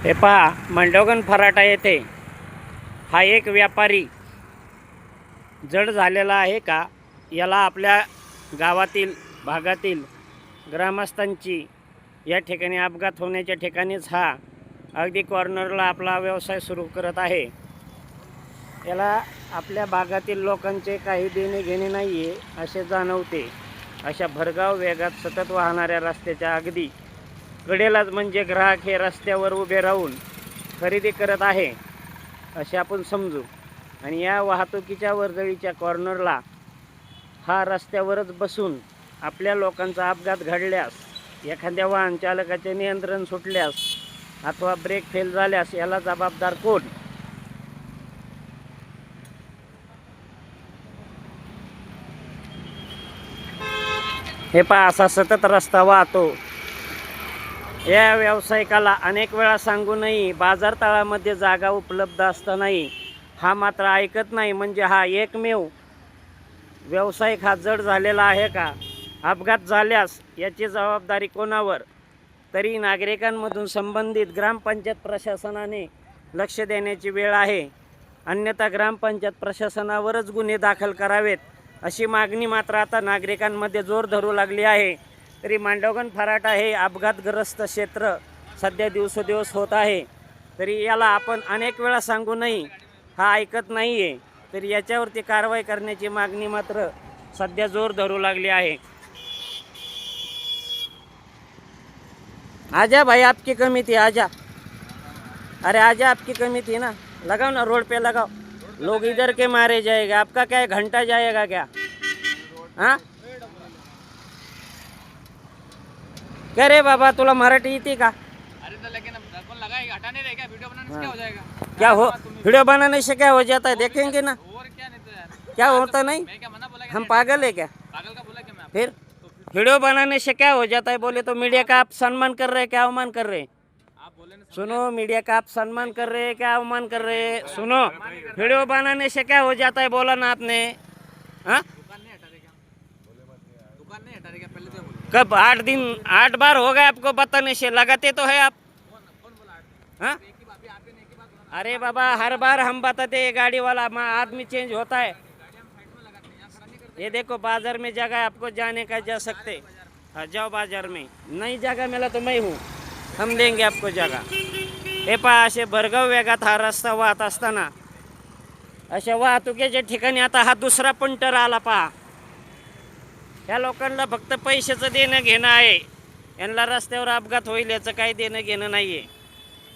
हे पहा, मांडवगण फराटा येथे हा एक व्यापारी जड झालेला आहे का, याला आपल्या गावातील भागातील ग्रामस्थांची या ठिकाणी अपघात होण्याच्या ठिकाणीच हा अगदी कॉर्नरला आपला व्यवसाय सुरू करत आहे। याला आपल्या भागातील लोकांचे काही देणे घेणे नाही आहे असे जाणवते। अशा भरधाव वेगात सतत वाहणाऱ्या रस्त्याच्या अगदी कडेलाच म्हणजे ग्राहक हे रस्त्यावर उभे राहून खरेदी करत आहे असे आपण समजू। आणि या वाहतुकीच्या वर्दळीच्या कॉर्नरला हा रस्त्यावरच बसून आपल्या लोकांचा अपघात घडल्यास, एखाद्या वाहन चालकाचे नियंत्रण सुटल्यास अथवा ब्रेक फेल झाल्यास याला जबाबदार कोण? हे पहा, असा सतत रस्ता वाहतो। या व्यावसायिकाला अनेक वेळा सांगूनही बाजारतळामध्ये जागा उपलब्ध असतानाही हा मात्र ऐकत नाही। म्हणजे हा एकमेव व्यावसायिक हा जड झालेला आहे का? अपघात झाल्यास याची जबाबदारी कोणावर? तरी नागरिकांमधून संबंधित ग्रामपंचायत प्रशासनाने लक्ष देण्याची वेळ आहे, अन्यथा ग्रामपंचायत प्रशासनावरच गुन्हे दाखल करावेत अशी मागणी मात्र आता नागरिकांमध्ये जोर धरू लागली आहे। तरी मांडवगण फराटा हे अपघातग्रस्त क्षेत्र सध्या दिवसेंदिवस होत आहे, तरी याला आपण अनेक वेळा सांगूनही हा ऐकत नाही आहे। तरी याच्यावरती कारवाई करण्याची मागणी मात्र सध्या जोर धरू लागली आहे। आजा भाई, आपकी कमी थी, आजा। अरे आजा, आपकी कमी थी ना, लगाओ ना, रोड पे लगाओ। लोग इधर के मारे जाएगा, आपका क्या है, घंटा जाएगा क्या? हाँ, क्या रे बाबा, तुला मराठी येते का? अरे तो लेकिन कौन लगाएगा, हटा नहीं रहेगा, वीडियो बनाने से क्या हो जाएगा? क्या हो, वीडियो बनाने से क्या हो जाता है, देखेंगे ना। और क्या नहीं तो यार, क्या होता नहीं? मैं क्या मना बोला क्या? हम पागल है क्या? पागल का बोला क्या मैं आपको? फिर वीडियो बनाने से क्या हो जाता है बोले तो मीडिया का आप सम्मान कर रहे हैं क्या अवमान कर रहे हैं? आप बोले ना, सुनो, मीडिया का आप सम्मान कर रहे हैं क्या अवमान कर रहे हैं? सुनो, वीडियो बनाने से क्या हो जाता है बोला ना आपने? हाँ, दुकान नहीं हटा रहे क्या? दुकान नहीं हटा रहे क्या? पहले तो बोलो। कब 8 दिन 8 बार हो गए आपको बताने से, लगाते तो है आप। कौन बोला? हाँ, एक ही बात, आपने एक ही बात बोला। अरे बाबा, हर बार हम बताते हैं, गाड़ी वाला आदमी चेंज होता है। गाड़ी हम साइड में लगाते हैं, यहाँ खड़ा नहीं करते। ये देखो, बाजार में जगह है, आपको जाने का जा सकते। हाँ, जाओ बाजार में, नई जगह मिला तो मैं हूँ, हम देंगे आपको जगह। हे पहा, असे भरधाव वेगात हा रस्ता वाहत असताना अशा वाहतुकीच्या ठिकाणी आता हा दुसरा पंटर आला पहा। या लोकांना फक्त पैशाचं देणं घेणं आहे, यांना रस्त्यावर अपघात होईल याचं काही देणं घेणं नाही आहे।